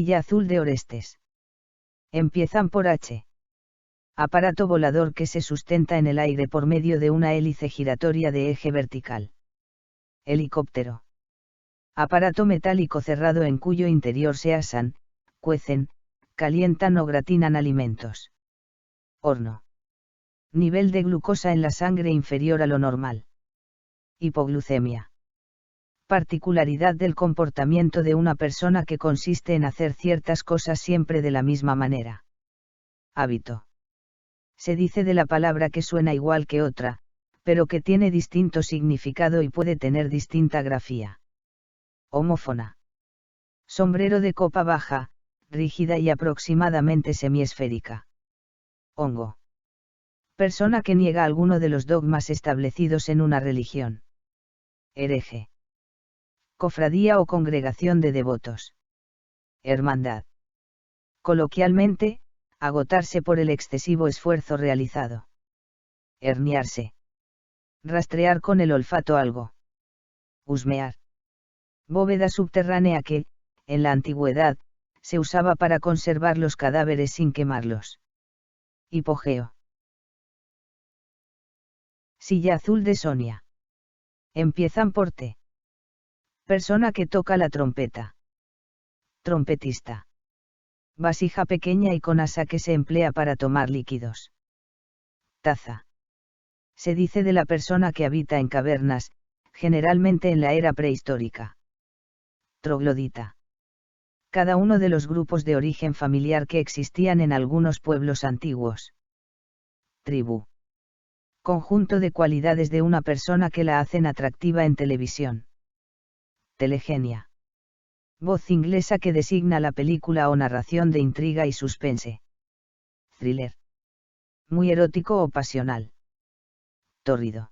Silla azul de Orestes. Empiezan por H. Aparato volador que se sustenta en el aire por medio de una hélice giratoria de eje vertical. Helicóptero. Aparato metálico cerrado en cuyo interior se asan, cuecen, calientan o gratinan alimentos. Horno. Nivel de glucosa en la sangre inferior a lo normal. Hipoglucemia. Particularidad del comportamiento de una persona que consiste en hacer ciertas cosas siempre de la misma manera. Hábito. Se dice de la palabra que suena igual que otra, pero que tiene distinto significado y puede tener distinta grafía. Homófona. Sombrero de copa baja, rígida y aproximadamente semiesférica. Hongo. Persona que niega alguno de los dogmas establecidos en una religión. Hereje. Cofradía o congregación de devotos. Hermandad. Coloquialmente, agotarse por el excesivo esfuerzo realizado. Herniarse. Rastrear con el olfato algo. Husmear. Bóveda subterránea que, en la antigüedad, se usaba para conservar los cadáveres sin quemarlos. Hipogeo. Silla azul de Sonia. Empiezan por T. Persona que toca la trompeta. Trompetista. Vasija pequeña y con asa que se emplea para tomar líquidos. Taza. Se dice de la persona que habita en cavernas, generalmente en la era prehistórica. Troglodita. Cada uno de los grupos de origen familiar que existían en algunos pueblos antiguos. Tribu. Conjunto de cualidades de una persona que la hacen atractiva en televisión. Telegenia. Voz inglesa que designa la película o narración de intriga y suspense. Thriller. Muy erótico o pasional. Tórrido.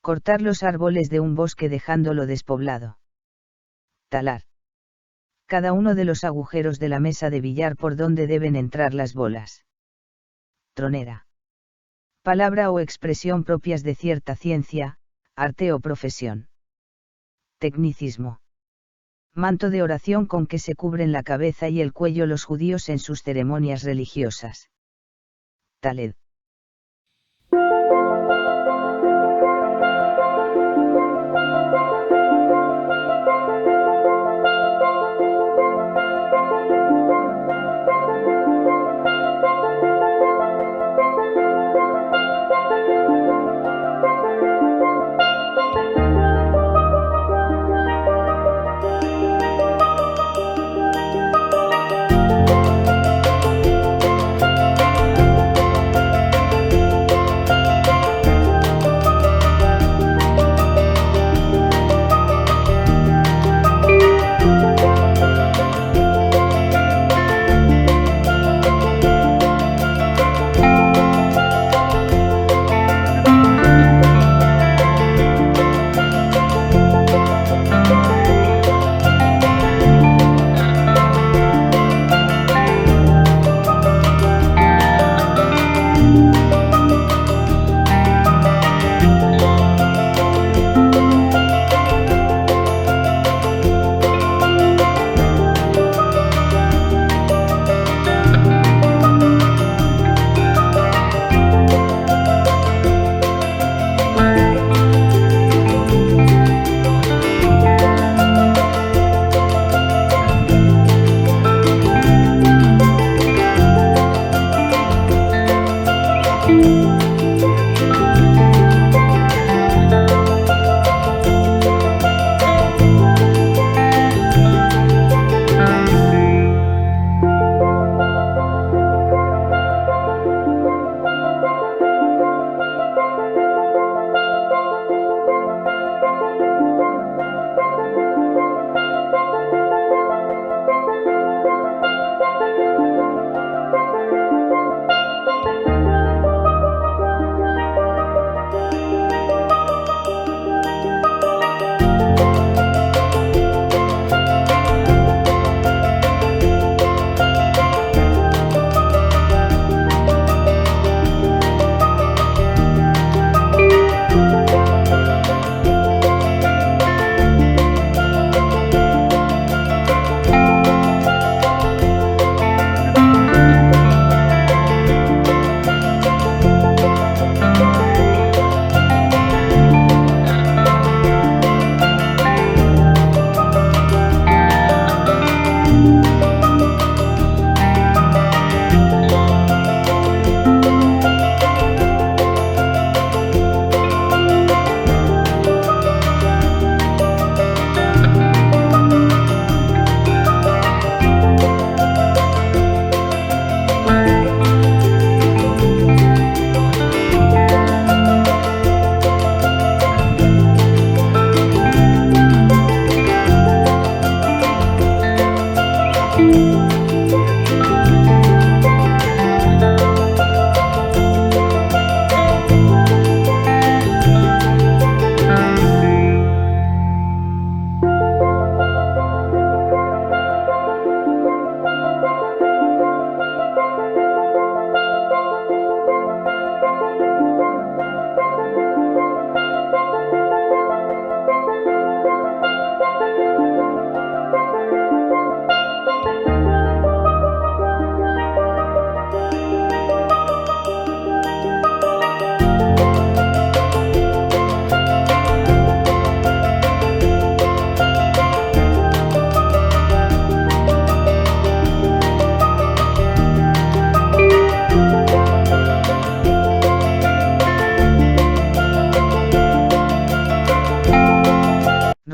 Cortar los árboles de un bosque dejándolo despoblado. Talar. Cada uno de los agujeros de la mesa de billar por donde deben entrar las bolas. Tronera. Palabra o expresión propias de cierta ciencia, arte o profesión. Tecnicismo. Manto de oración con que se cubren la cabeza y el cuello los judíos en sus ceremonias religiosas. Taled.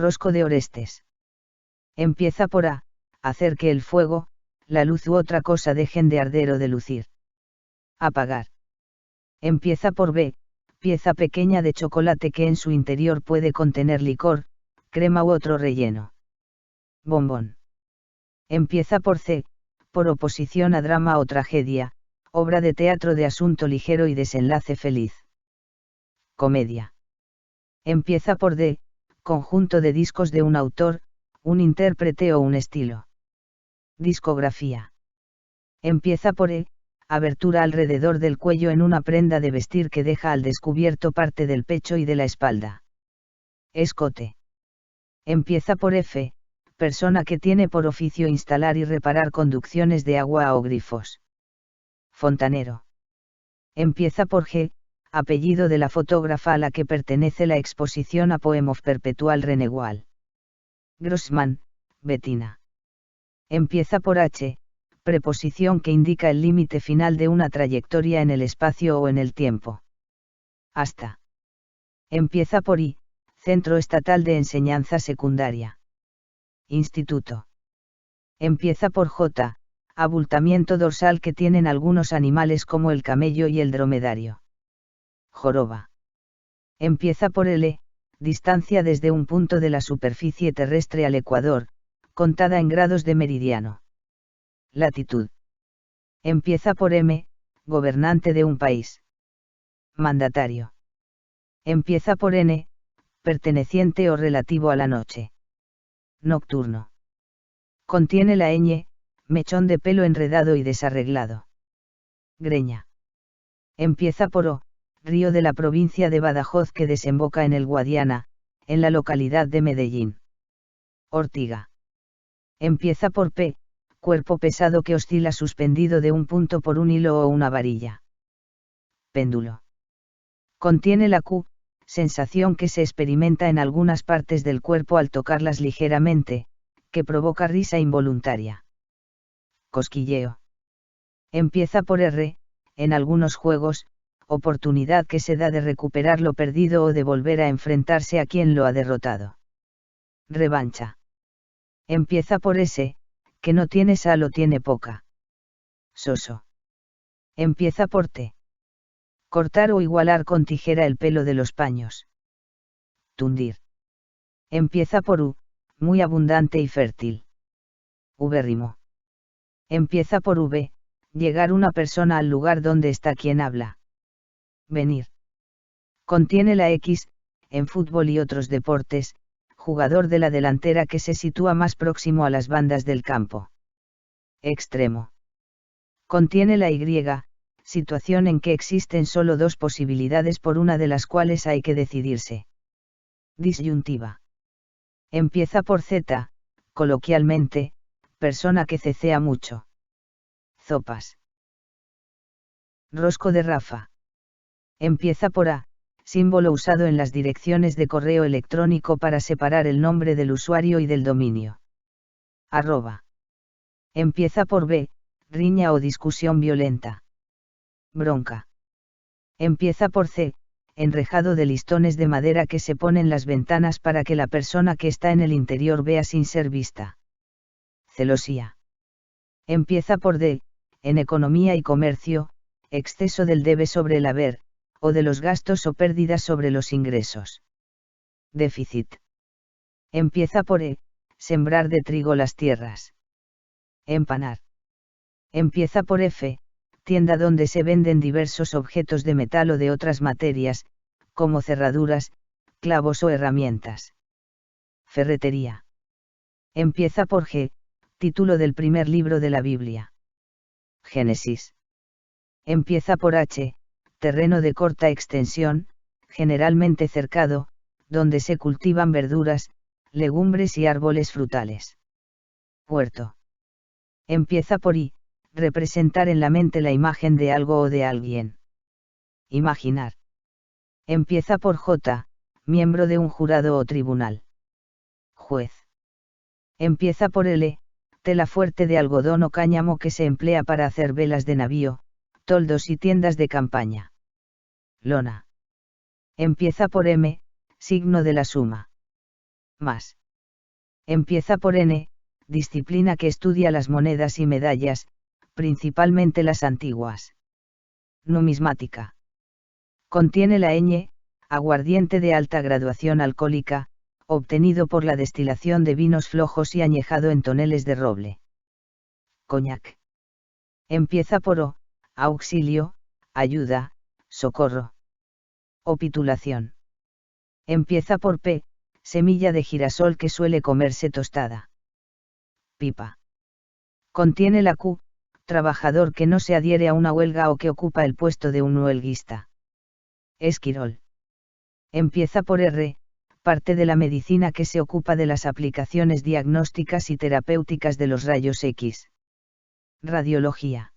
Rosco de Orestes. Empieza por A, hacer que el fuego, la luz u otra cosa dejen de arder o de lucir. Apagar. Empieza por B, pieza pequeña de chocolate que en su interior puede contener licor, crema u otro relleno. Bombón. Empieza por C, por oposición a drama o tragedia, obra de teatro de asunto ligero y desenlace feliz. Comedia. Empieza por D, conjunto de discos de un autor, un intérprete o un estilo. Discografía. Empieza por E, abertura alrededor del cuello en una prenda de vestir que deja al descubierto parte del pecho y de la espalda. Escote. Empieza por F, persona que tiene por oficio instalar y reparar conducciones de agua o grifos. Fontanero. Empieza por G, apellido de la fotógrafa a la que pertenece la exposición a Poem of Perpetual Renewal. Grossman, Bettina. Empieza por H, preposición que indica el límite final de una trayectoria en el espacio o en el tiempo. Hasta. Empieza por I, Centro Estatal de Enseñanza Secundaria. Instituto. Empieza por J, abultamiento dorsal que tienen algunos animales como el camello y el dromedario. Joroba. Empieza por L, distancia desde un punto de la superficie terrestre al ecuador, contada en grados de meridiano. Latitud. Empieza por M, gobernante de un país. Mandatario. Empieza por N, perteneciente o relativo a la noche. Nocturno. Contiene la ñ, mechón de pelo enredado y desarreglado. Greña. Empieza por O, río de la provincia de Badajoz que desemboca en el Guadiana, en la localidad de Medellín. Ortiga. Empieza por P, cuerpo pesado que oscila suspendido de un punto por un hilo o una varilla. Péndulo. Contiene la Q, sensación que se experimenta en algunas partes del cuerpo al tocarlas ligeramente, que provoca risa involuntaria. Cosquilleo. Empieza por R, en algunos juegos, oportunidad que se da de recuperar lo perdido o de volver a enfrentarse a quien lo ha derrotado. Revancha. Empieza por S, que no tiene sal o tiene poca. Soso. Empieza por T. Cortar o igualar con tijera el pelo de los paños. Tundir. Empieza por U, muy abundante y fértil. Ubérrimo. Empieza por V, llegar una persona al lugar donde está quien habla. Venir. Contiene la X, en fútbol y otros deportes, jugador de la delantera que se sitúa más próximo a las bandas del campo. Extremo. Contiene la Y, situación en que existen solo dos posibilidades por una de las cuales hay que decidirse. Disyuntiva. Empieza por Z, coloquialmente, persona que cecea mucho. Zopas. Rosco de Rafa. Empieza por A, símbolo usado en las direcciones de correo electrónico para separar el nombre del usuario y del dominio. Arroba. Empieza por B, riña o discusión violenta. Bronca. Empieza por C, enrejado de listones de madera que se ponen las ventanas para que la persona que está en el interior vea sin ser vista. Celosía. Empieza por D, en economía y comercio, exceso del debe sobre el haber, o de los gastos o pérdidas sobre los ingresos. Déficit. Empieza por E, sembrar de trigo las tierras. Empanar. Empieza por F, tienda donde se venden diversos objetos de metal o de otras materias, como cerraduras, clavos o herramientas. Ferretería. Empieza por G, título del primer libro de la Biblia. Génesis. Empieza por H, terreno de corta extensión, generalmente cercado, donde se cultivan verduras, legumbres y árboles frutales. Puerto. Empieza por I, representar en la mente la imagen de algo o de alguien. Imaginar. Empieza por J, miembro de un jurado o tribunal. Juez. Empieza por L, tela fuerte de algodón o cáñamo que se emplea para hacer velas de navío, toldos y tiendas de campaña. Lona. Empieza por M, signo de la suma. Más. Empieza por N, disciplina que estudia las monedas y medallas, principalmente las antiguas. Numismática. Contiene la ñ, aguardiente de alta graduación alcohólica, obtenido por la destilación de vinos flojos y añejado en toneles de roble. Coñac. Empieza por O, auxilio, ayuda, socorro. Opitulación. Empieza por P, semilla de girasol que suele comerse tostada. Pipa. Contiene la Q, trabajador que no se adhiere a una huelga o que ocupa el puesto de un huelguista. Esquirol. Empieza por R, parte de la medicina que se ocupa de las aplicaciones diagnósticas y terapéuticas de los rayos X. Radiología.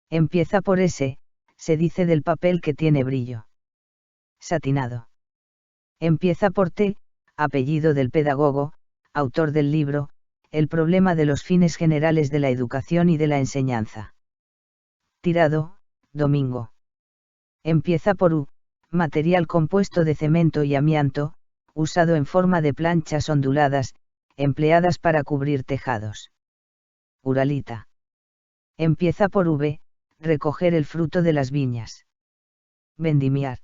Empieza por S, se dice del papel que tiene brillo. Satinado. Empieza por T, apellido del pedagogo, autor del libro, El problema de los fines generales de la educación y de la enseñanza. Tirado, Domingo. Empieza por U, material compuesto de cemento y amianto, usado en forma de planchas onduladas, empleadas para cubrir tejados. Uralita. Empieza por V, recoger el fruto de las viñas. Vendimiar.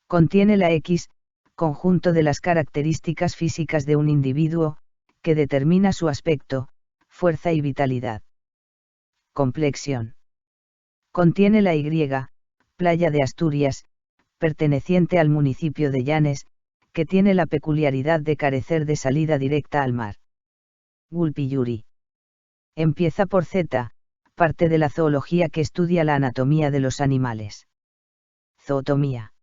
Contiene la X, conjunto de las características físicas de un individuo, que determina su aspecto, fuerza y vitalidad. Complexión. Contiene la Y, playa de Asturias, perteneciente al municipio de Llanes, que tiene la peculiaridad de carecer de salida directa al mar. Gulpiyuri. Empieza por Z, parte de la zoología que estudia la anatomía de los animales. Zootomía.